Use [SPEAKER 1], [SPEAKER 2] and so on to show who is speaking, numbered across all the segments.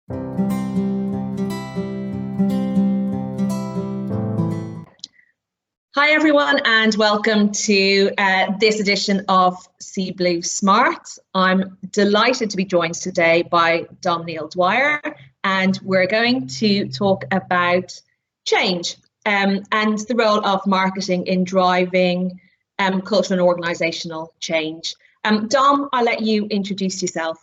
[SPEAKER 1] Hi everyone, and welcome to this edition of Seeblue Smart. I'm delighted to be joined today by Dom Neil-Dwyer, and we're going to talk about change and the role of marketing in driving cultural and organisational change. Dom, I'll let you introduce yourself.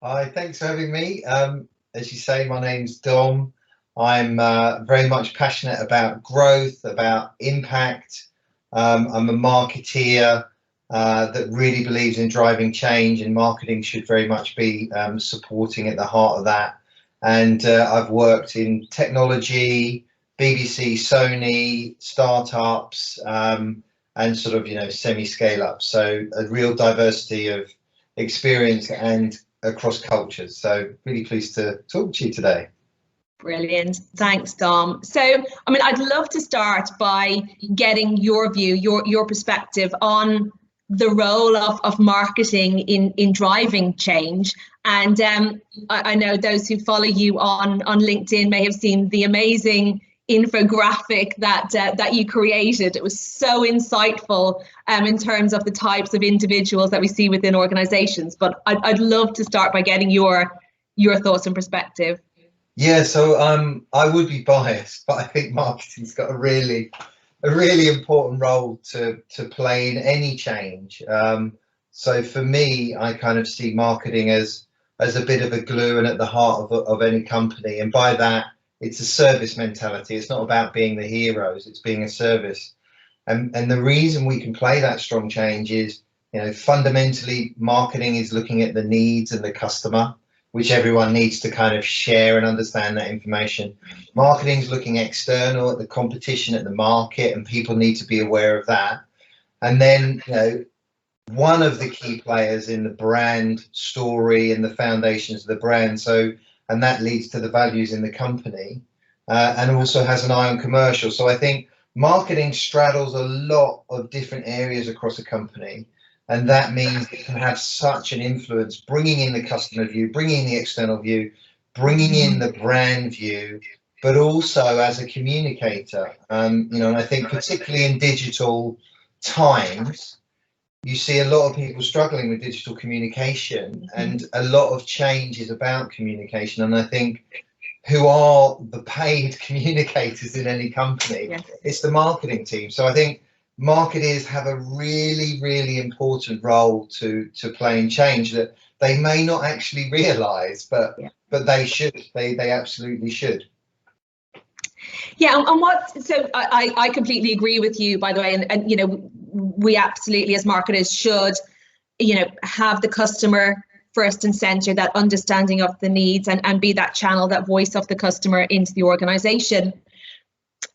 [SPEAKER 2] Hi, thanks for having me. As you say, my name's Dom. I'm very much passionate about growth, about impact. I'm a marketeer that really believes in driving change, and marketing should very much be supporting at the heart of that. And I've worked in technology, BBC, Sony, startups, and sort of, semi-scale up. So a real diversity of experience and across cultures. So really pleased to talk to you today.
[SPEAKER 1] Brilliant. Thanks, Dom. So, I'd love to start by getting your view, your perspective on the role of marketing in driving change. And I know those who follow you on LinkedIn may have seen the amazing infographic that you created. It was so insightful in terms of the types of individuals that we see within organizations. But I'd love to start by getting your thoughts and perspective.
[SPEAKER 2] Yeah, so I would be biased, but I think marketing's got a really important role to play in any change. So for me, I kind of see marketing as a bit of a glue and at the heart of any company. And by that, it's a service mentality. It's not about being the heroes, it's being a service. And the reason we can play that strong change is, fundamentally marketing is looking at the needs of the customer, which everyone needs to kind of share and understand that information. Marketing is looking external at the competition, at the market, and people need to be aware of that. And then, one of the key players in the brand story and the foundations of the brand. And that leads to the values in the company, and also has an eye on commercial. So I think marketing straddles a lot of different areas across a company. And that means it can have such an influence, bringing in the customer view, bringing in the external view, bringing in the brand view, but also as a communicator. And I think particularly in digital times, you see a lot of people struggling with digital communication, and a lot of change is about communication. And I think who are the paid communicators in any company? Yes. It's the marketing team. So I think marketers have a really important role to play in change that they may not actually realize, but they should. They absolutely should.
[SPEAKER 1] Yeah, and so I completely agree with you, by the way, and we absolutely as marketers should have the customer first and center, that understanding of the needs, and be that channel, that voice of the customer into the organization.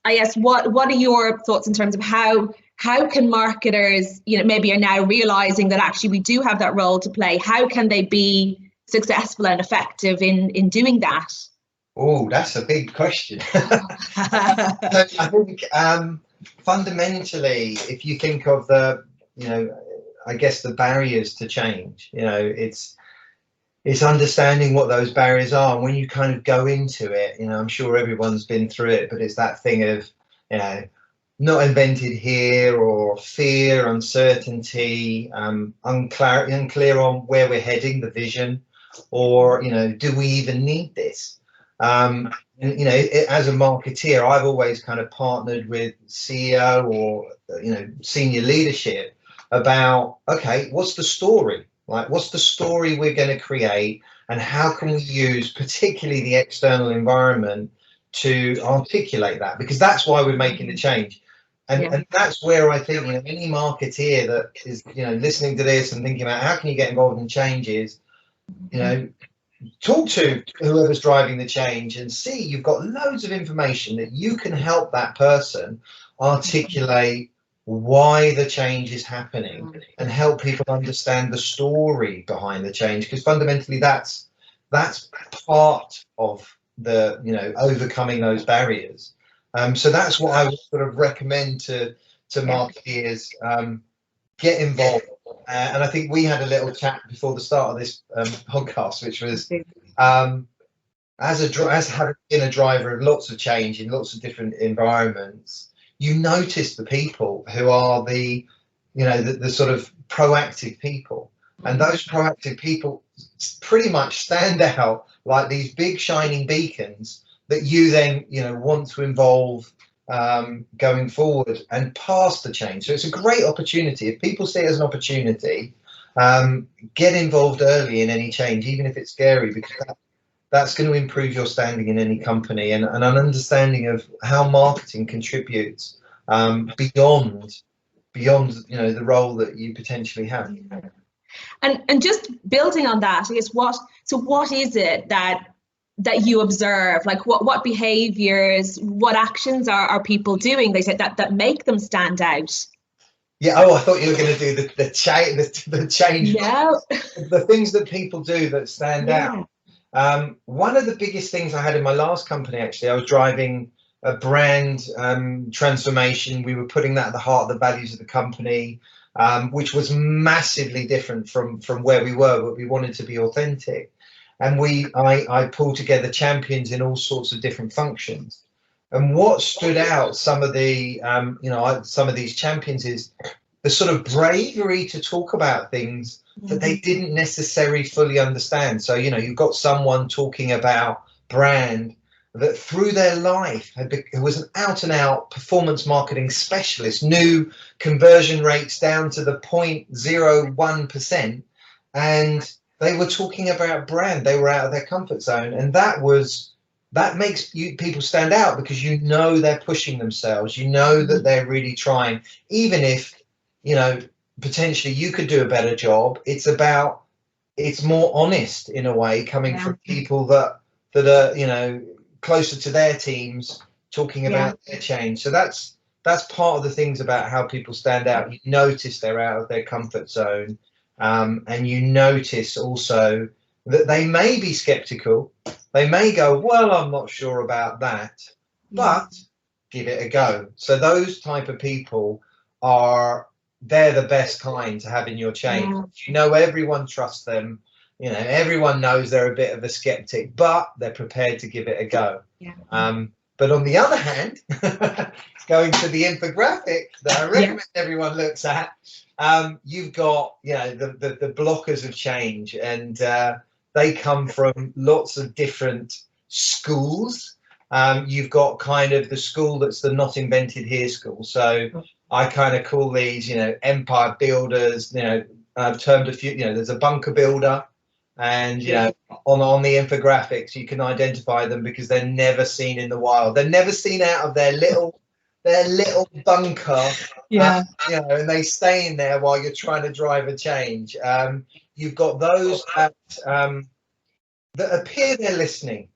[SPEAKER 1] I guess what are your thoughts in terms of how can marketers, maybe are now realizing that actually we do have that role to play? How can they be successful and effective in doing that?
[SPEAKER 2] Oh, that's a big question. I think fundamentally, if you think of I guess the barriers to change, it's understanding what those barriers are. And when you kind of go into it, I'm sure everyone's been through it, but it's that thing of, not invented here, or fear, uncertainty, unclear on where we're heading, the vision, or, do we even need this? As a marketeer, I've always kind of partnered with CEO or, senior leadership about, okay, what's the story? Like, what's the story we're going to create, and how can we use particularly the external environment to articulate that? Because that's why we're making the change. And that's where I think any marketeer that is listening to this and thinking about how can you get involved in changes, talk to whoever's driving the change and see you've got loads of information that you can help that person articulate why the change is happening, and help people understand the story behind the change, because fundamentally that's part of the overcoming those barriers. So that's what I would sort of recommend to marketeers. Get involved. And I think we had a little chat before the start of this podcast, which was as having been a driver of lots of change in lots of different environments, you notice the people who are the sort of proactive people, and those proactive people pretty much stand out like these big shining beacons that you then want to involve going forward and past the change. So it's a great opportunity. If people see it as an opportunity, get involved early in any change, even if it's scary, because that's going to improve your standing in any company, and an understanding of how marketing contributes beyond the role that you potentially have.
[SPEAKER 1] And just building on that, I guess what is it that you observe? Like what behaviors, what actions are people doing, they said, that make them stand out?
[SPEAKER 2] Yeah. Oh, I thought you were going to do the change.
[SPEAKER 1] No.
[SPEAKER 2] The things that people do that stand out. One of the biggest things I had in my last company, actually, I was driving a brand transformation. We were putting that at the heart of the values of the company, which was massively different from where we were, but we wanted to be authentic. And I pulled together champions in all sorts of different functions. And what stood out, some of these champions, is the sort of bravery to talk about things that they didn't necessarily fully understand. So, you've got someone talking about brand that through their life who was an out and out performance marketing specialist, knew conversion rates down to the 0.01%. And they were talking about brand. They were out of their comfort zone. And that makes people stand out, because they're pushing themselves. That they're really trying, even if, potentially you could do a better job. It's more honest in a way, coming from people that are, closer to their teams, talking about their change. So that's part of the things about how people stand out. You notice they're out of their comfort zone, and you notice also that they may be skeptical. They may go, well, I'm not sure about that, but give it a go. So those type of people they're the best kind to have in your chain. Everyone trusts them. Everyone knows they're a bit of a skeptic, but they're prepared to give it a go. But on the other hand, going to the infographic that I recommend everyone looks at, you've got the blockers of change, and they come from lots of different schools. You've got kind of the school that's the not invented here school. So I kind of call these, empire builders. I've termed a few. There's a bunker builder, and on the infographics you can identify them because they're never seen in the wild. They're never seen out of their little bunker. And they stay in there while you're trying to drive a change. You've got those that appear they're listening,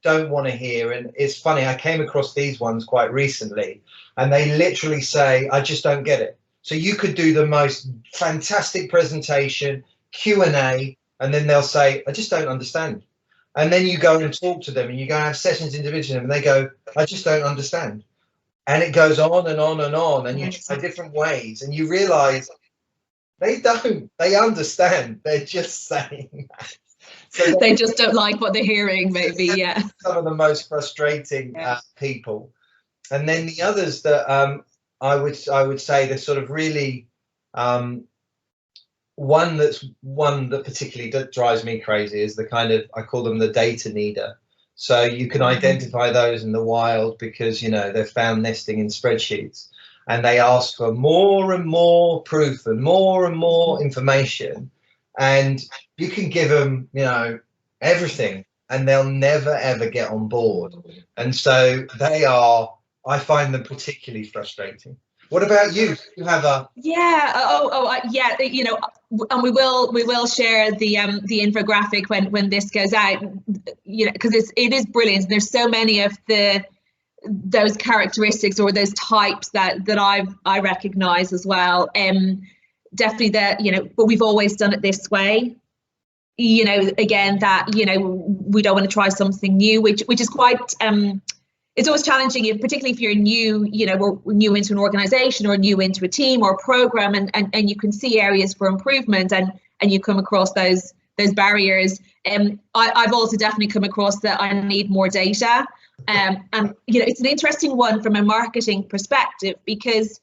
[SPEAKER 2] don't want to hear. And it's funny, I came across these ones quite recently, and they literally say, I just don't get it. So you could do the most fantastic presentation, Q&A, and then they'll say, I just don't understand. And then you go and talk to them, and you go and have sessions individually, and they go, I just don't understand. And it goes on and on and on, and you try different ways, and you realize they understand. They're just saying that. So
[SPEAKER 1] they just don't like what they're hearing, maybe.
[SPEAKER 2] Some of the most frustrating people. And then the others that I would say they're sort of really one that particularly drives me crazy is the kind of, I call them the data needer. So you can identify those in the wild because they're found nesting in spreadsheets, and they ask for more and more proof and more information, and you can give them everything, and they'll never ever get on board. And so I find them particularly frustrating. What about you? You have a
[SPEAKER 1] and we will share the infographic when this goes out, because it is brilliant. There's so many of those characteristics or those types that I recognize as well. Definitely but we've always done it this way. Again, that we don't want to try something new, which is quite it's always challenging, particularly if you're new, or new into an organization or new into a team or a program, and you can see areas for improvement, and you come across those those barriers. I've also definitely come across that I need more data. And it's an interesting one from a marketing perspective, because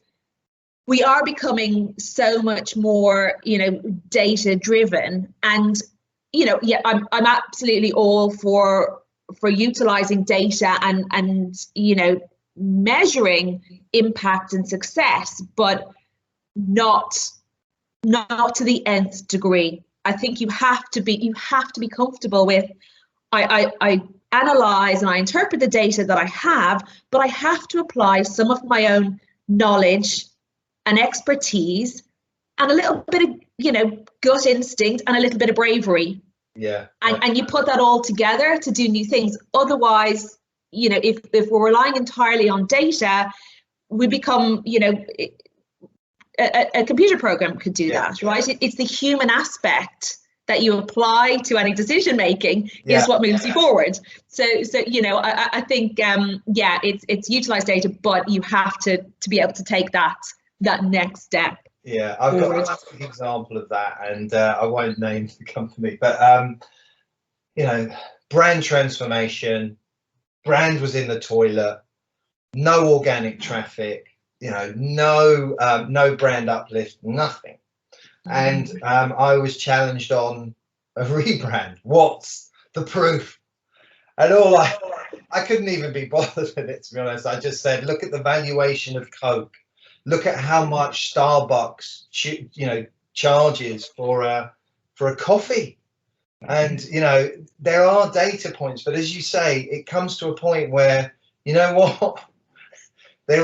[SPEAKER 1] we are becoming so much more, data driven. And, I'm absolutely all for utilizing data and measuring impact and success, but not to the nth degree. I think you have to be comfortable with, I analyze and I interpret the data that I have, but I have to apply some of my own knowledge and expertise and a little bit of, gut instinct and a little bit of bravery.
[SPEAKER 2] Yeah.
[SPEAKER 1] And you put that all together to do new things. Otherwise, if we're relying entirely on data, we become, a computer program could do that, right? It's the human aspect that you apply to any decision making is what moves you forward. So I think it's utilized data, but you have to be able to take that next step.
[SPEAKER 2] Yeah, I've got an example of that, and I won't name the company, but brand transformation. Brand was in the toilet, no organic traffic, no brand uplift, nothing. And I was challenged on a rebrand. What's the proof? And I couldn't even be bothered with it, to be honest. I just said, look at the valuation of Coke. Look at how much Starbucks, charges for a coffee. And, there are data points, but as you say, it comes to a point where, there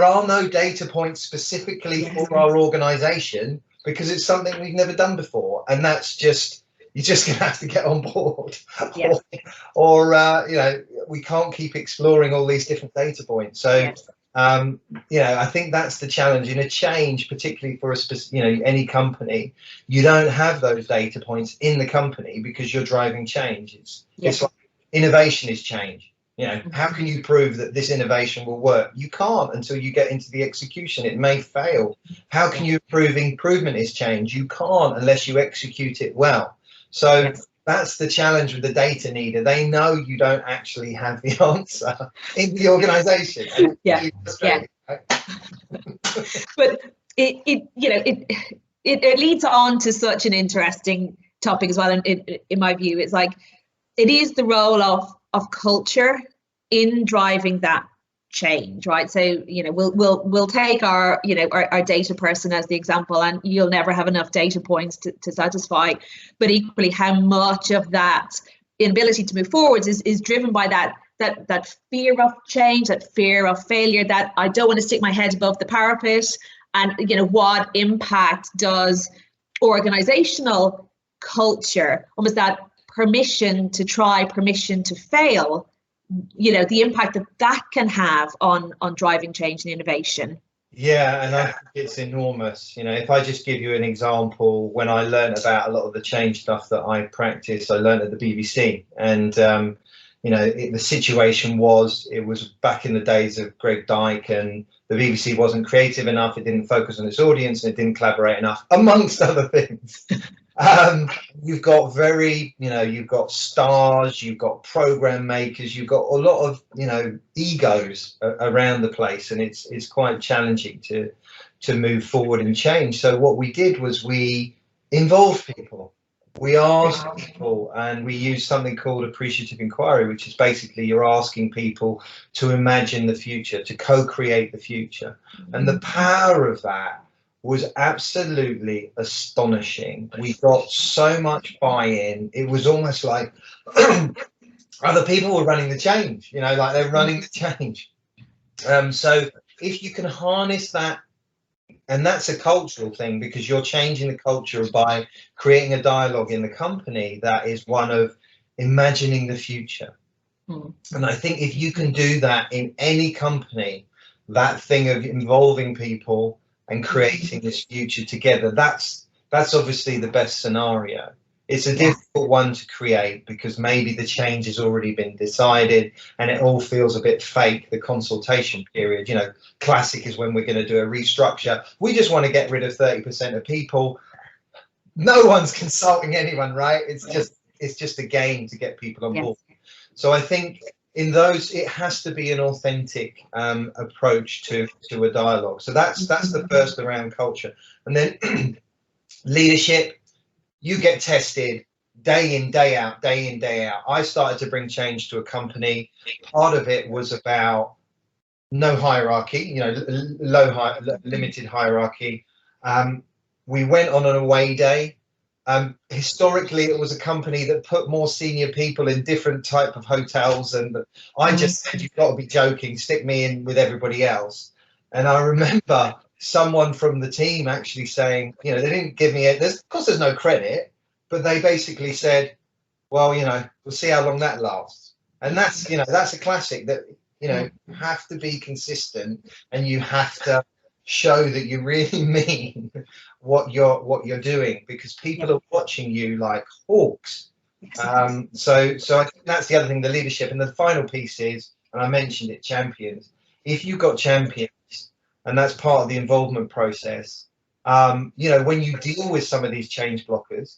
[SPEAKER 2] are no data points specifically for our organization, because it's something we've never done before. And that's you're just going to have to get on board.
[SPEAKER 1] Yes.
[SPEAKER 2] or we can't keep exploring all these different data points. So, I think that's the challenge in a change, particularly for any company. You don't have those data points in the company because you're driving change. It's like innovation is change. How can you prove that this innovation will work? You can't until you get into the execution. It may fail. How can you prove improvement is change? You can't unless you execute it well. So that's the challenge with the data needer. They know you don't actually have the answer in the organization.
[SPEAKER 1] But it leads on to such an interesting topic as well. And in my view, it's like, it is the role of culture in driving that change, right? So we'll take our data person as the example, and you'll never have enough data points to satisfy, but equally how much of that inability to move forwards is driven by that fear of change, that fear of failure, that I don't want to stick my head above the parapet. And what impact does organizational culture, almost that permission to try, permission to fail, the impact that can have on driving change and innovation?
[SPEAKER 2] Yeah, and I think it's enormous. If I just give you an example, when I learned about a lot of the change stuff that I practice, I learned at the BBC. And, the situation was, it was back in the days of Greg Dyke, and the BBC wasn't creative enough. It didn't focus on its audience, and it didn't collaborate enough, amongst other things. You've got you've got stars, you've got program makers, you've got a lot of, egos around the place, and it's quite challenging to move forward and change. So what we did was we involved people. We asked people, and we used something called appreciative inquiry, which is basically you're asking people to imagine the future, to co-create the future. And the power of that was absolutely astonishing. We got so much buy-in. It was almost like other people were running the change, like they're running the change. So if you can harness that, and that's a cultural thing, because you're changing the culture by creating a dialogue in the company that is one of imagining the future. And I think if you can do that in any company, that thing of involving people and creating this future together, that's obviously the best scenario. It's a difficult one to create because maybe the change has already been decided and it all feels a bit fake, the consultation period. Classic is when we're going to do a restructure. We just want to get rid of 30% of people. no one's consulting anyone, right? It's just a game to get people on board. So I think in those, it has to be an authentic approach to a dialogue. So that's the first around culture. And then leadership, you get tested day in, day out, day in, day out. I started to bring change to a company. Part of it was about no hierarchy, limited hierarchy. We went on an away day. Historically, it was a company that put more senior people in different type of hotels, and I just said, you've got to be joking, stick me in with everybody else. And I remember someone from the team actually saying, they didn't give me of course there's no credit, but they basically said, well, we'll see how long that lasts. And that's a classic, that you have to be consistent, and you have to show that you really mean what you're doing, because people are watching you like hawks. So I think that's the other thing, the leadership. And the final piece is, and I mentioned it, champions. If you've got champions, and that's part of the involvement process, when you deal with some of these change blockers,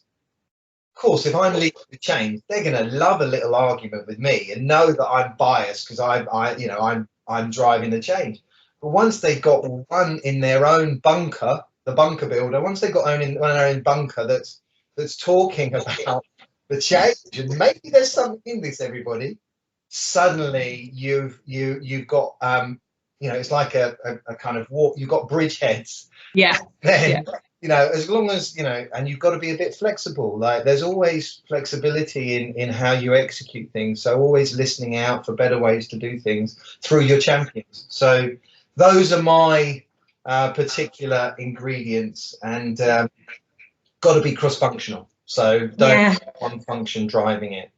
[SPEAKER 2] of course, if I'm leading the change, they're going to love a little argument with me and know that I'm biased because I'm driving the change. But once they've got one in their own bunker, the bunker builder, once they've got one in their own bunker that's talking about the change, and maybe there's something in this, everybody, suddenly you've got it's like a kind of walk. You've got bridgeheads.
[SPEAKER 1] Yeah.
[SPEAKER 2] Then as long as and you've got to be a bit flexible. Like, there's always flexibility in how you execute things. So always listening out for better ways to do things through your champions. So those are my particular ingredients, and got to be cross-functional. So don't have one function driving it.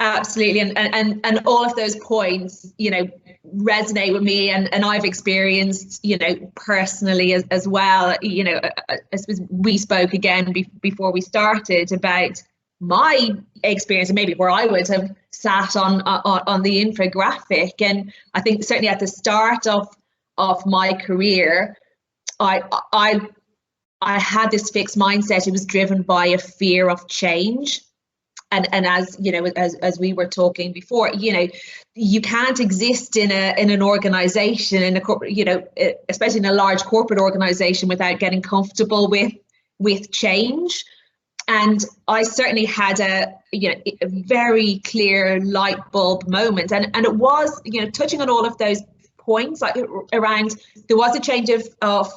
[SPEAKER 1] Absolutely, and all of those points, resonate with me, and I've experienced, personally as well. I suppose we spoke again before we started about my experience, and maybe where I would have sat on the infographic. And I think certainly at the start of my career, I had this fixed mindset. It was driven by a fear of change. And as as we were talking before, you can't exist in an organization, in a corporate, especially in a large corporate organization, without getting comfortable with change. And I certainly had a very clear light bulb moment, and it was touching on all of those points, like around, there was a change of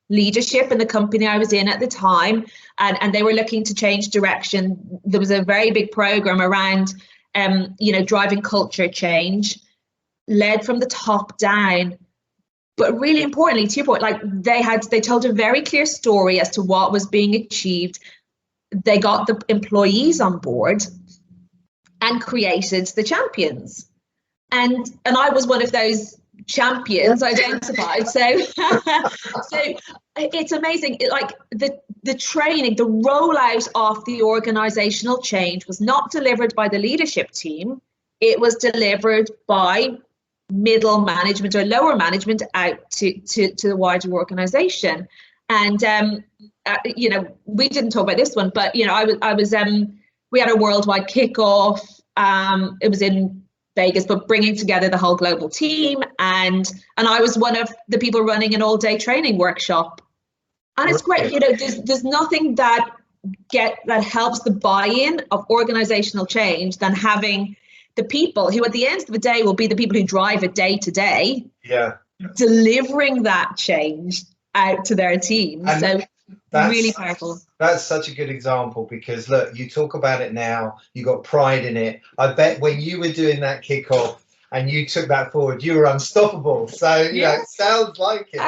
[SPEAKER 1] leadership in the company I was in at the time, and they were looking to change direction. There was a very big program around driving culture change, led from the top down. But really importantly, to your point, like they told a very clear story as to what was being achieved. They got the employees on board and created the champions. And I was one of those champions identified. So it's amazing. Like the training, the rollout of the organizational change was not delivered by the leadership team. It was delivered by middle management or lower management out to the wider organization. And we didn't talk about this one, but I was we had a worldwide kickoff. It was in Vegas, but bringing together the whole global team, and I was one of the people running an all-day training workshop. And it's great, there's nothing that helps the buy-in of organizational change than having the people who at the end of the day will be the people who drive it day to day, delivering that change out to their teams. So really powerful.
[SPEAKER 2] That's such a good example, because look, you talk about it now, you got pride in it. I bet when you were doing that kickoff and you took that forward, you were unstoppable. So it sounds like it.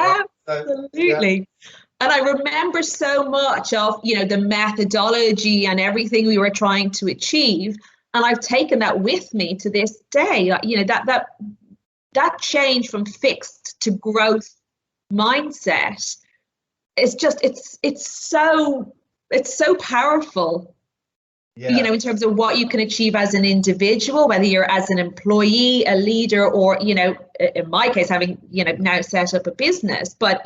[SPEAKER 1] Absolutely. And I remember so much of the methodology and everything we were trying to achieve, and I've taken that with me to this day. That change from fixed to growth mindset. It's just it's so powerful, in terms of what you can achieve as an individual, whether you're as an employee, a leader, or in my case, having now set up a business. But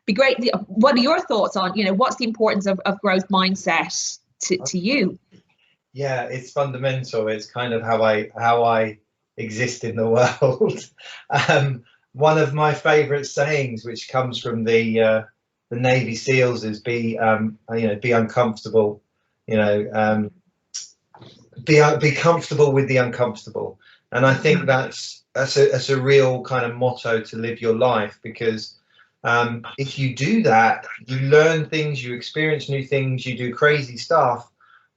[SPEAKER 1] be great. What are your thoughts on, what's the importance of growth mindset to you?
[SPEAKER 2] Yeah, it's fundamental. It's kind of how I exist in the world. One of my favorite sayings, which comes from the Navy SEALs, is be uncomfortable, be comfortable with the uncomfortable. And I think that's a real kind of motto to live your life, because if you do that, you learn things, you experience new things, you do crazy stuff,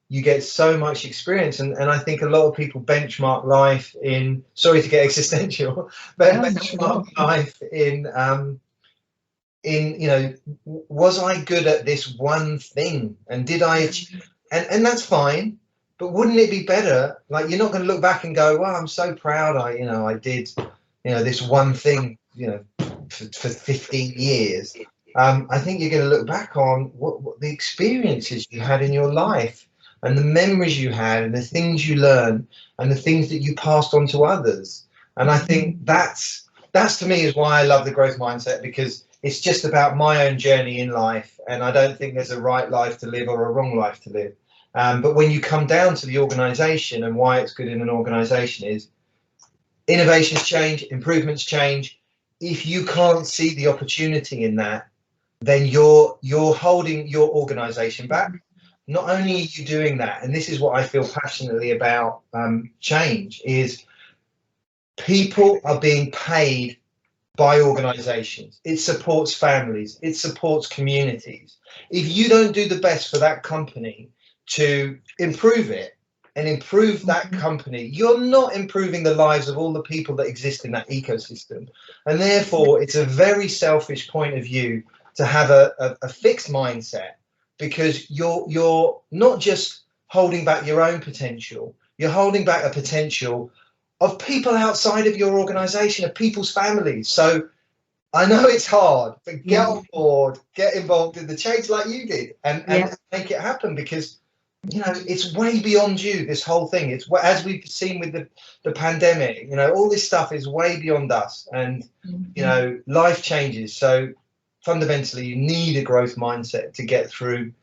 [SPEAKER 2] you get so much experience. And I think a lot of people benchmark life in, sorry to get existential, but benchmark life in was I good at this one thing, and did I achieve, and that's fine, but wouldn't it be better, like, you're not going to look back and go, well, I'm so proud I did this one thing for 15 years. I think you're going to look back on what the experiences you had in your life, and the memories you had, and the things you learned, and the things that you passed on to others. And I think that's to me is why I love the growth mindset, because it's just about my own journey in life, and I don't think there's a right life to live or a wrong life to live. But when you come down to the organisation, and why it's good in an organisation is innovations change, improvements change. If you can't see the opportunity in that, then you're holding your organisation back. Not only are you doing that, and this is what I feel passionately about, change, is people are being paid by organisations. It supports families, it supports communities. If you don't do the best for that company to improve it and improve that company, you're not improving the lives of all the people that exist in that ecosystem. And therefore, it's a very selfish point of view to have a fixed mindset, because you're not just holding back your own potential, you're holding back a potential of people outside of your organisation, of people's families. So I know it's hard, but get on board, get involved in the change like you did, and make it happen, because it's way beyond you, this whole thing. It's, as we've seen with the pandemic, all this stuff is way beyond us, and life changes. So fundamentally, you need a growth mindset to get through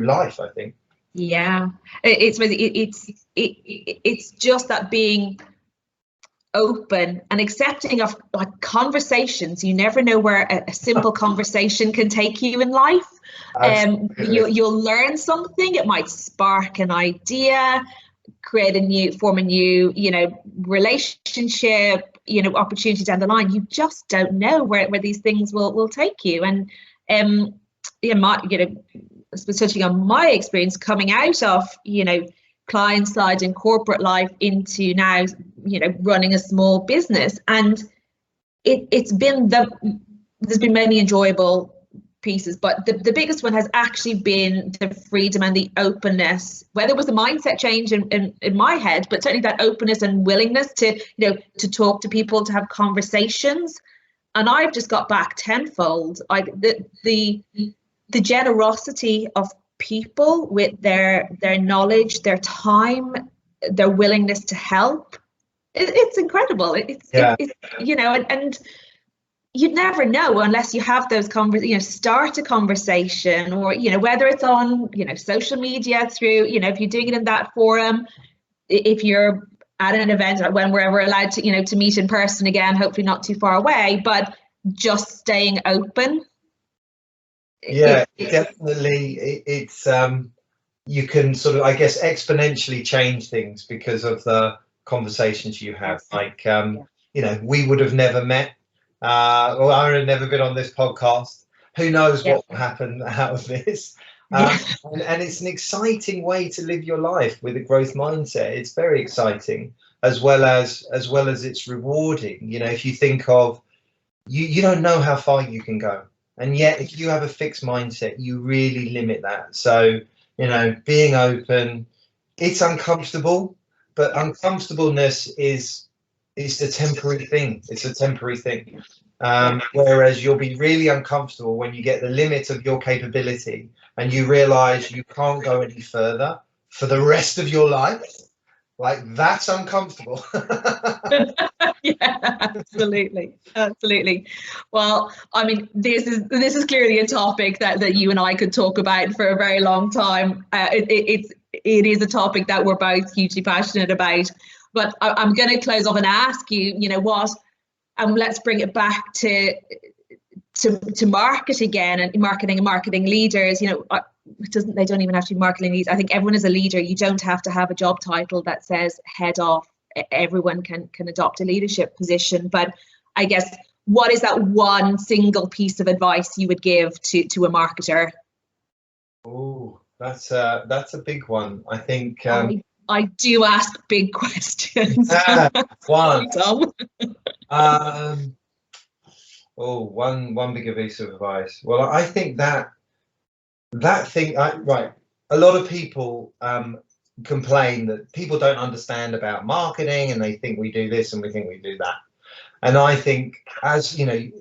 [SPEAKER 2] life, I think.
[SPEAKER 1] Yeah, it's just that being open and accepting of, like, conversations. You never know where a simple conversation can take you in life. You'll learn something. It might spark an idea, form a new relationship, opportunity down the line. You just don't know where these things will take you. And touching on my experience coming out of client side and corporate life into now running a small business, and there's been many enjoyable pieces, but the biggest one has actually been the freedom and the openness, whether it was a mindset change in my head, but certainly that openness and willingness to talk to people, to have conversations. And I've just got back tenfold. Like the generosity of people with their knowledge, their time, their willingness to help. It's incredible. It's and you'd never know unless you have those start a conversation, or whether it's on social media, through if you're doing it in that forum, if you're at an event, or when we're ever allowed to meet in person again, hopefully not too far away, but just staying open.
[SPEAKER 2] Definitely. It's you can sort of, I guess, exponentially change things because of the conversations you have. Like we would have never met, or I would have never been on this podcast. Who knows what will happen out of this? And it's an exciting way to live your life with a growth mindset. It's very exciting, as well as it's rewarding. If you think of, you don't know how far you can go, and yet if you have a fixed mindset, you really limit that. So being open, it's uncomfortable, but uncomfortableness is a temporary thing. It's a temporary thing. Whereas you'll be really uncomfortable when you get the limit of your capability and you realize you can't go any further for the rest of your life. Like, that's uncomfortable.
[SPEAKER 1] Yeah, absolutely. Well, I mean, this is clearly a topic that you and I could talk about for a very long time. It is a topic that we're both hugely passionate about. But I'm going to close off and ask you, what, and let's bring it back to market again, and marketing leaders. They don't even have to be marketing leaders. I think everyone is a leader. You don't have to have a job title that says head off. Everyone can adopt a leadership position. But I guess, what is that one single piece of advice you would give to a marketer?
[SPEAKER 2] Oh, that's a big one. I think
[SPEAKER 1] I do ask big questions.
[SPEAKER 2] one.
[SPEAKER 1] Tom.
[SPEAKER 2] One bigger piece of advice. Well, I think that thing. Right. A lot of people complain that people don't understand about marketing, and they think we do this and we think we do that. And I think, as you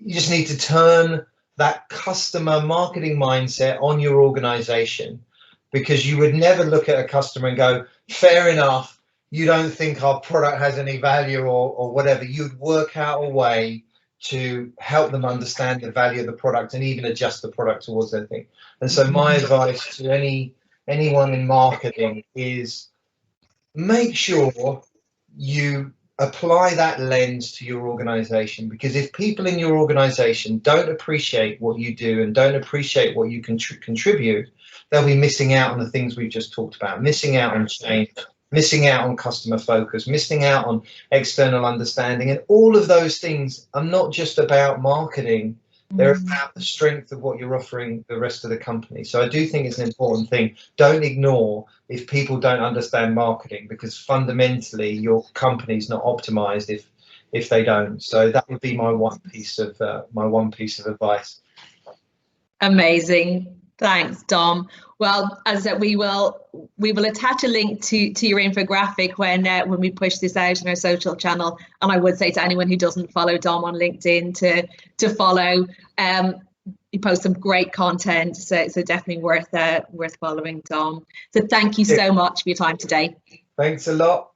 [SPEAKER 2] just need to turn that customer marketing mindset on your organization, because you would never look at a customer and go, fair enough, you don't think our product has any value or whatever. You'd work out a way to help them understand the value of the product and even adjust the product towards their thing. And so my advice to anyone in marketing is, make sure you apply that lens to your organization, because if people in your organization don't appreciate what you do and don't appreciate what you can contribute, they'll be missing out on the things we've just talked about, missing out on change, missing out on customer focus, missing out on external understanding. And all of those things are not just about marketing, they're about the strength of what you're offering the rest of the company. So I do think it's an important thing. Don't ignore if people don't understand marketing, because fundamentally your company's not optimized if they don't. So that would be my one piece of advice.
[SPEAKER 1] Amazing. Thanks, Dom. Well, as I said, we will attach a link to your infographic when we push this out in our social channel. And I would say to anyone who doesn't follow Dom on LinkedIn to follow. You post some great content, so definitely worth following, Dom. So thank you so much for your time today.
[SPEAKER 2] Thanks a lot.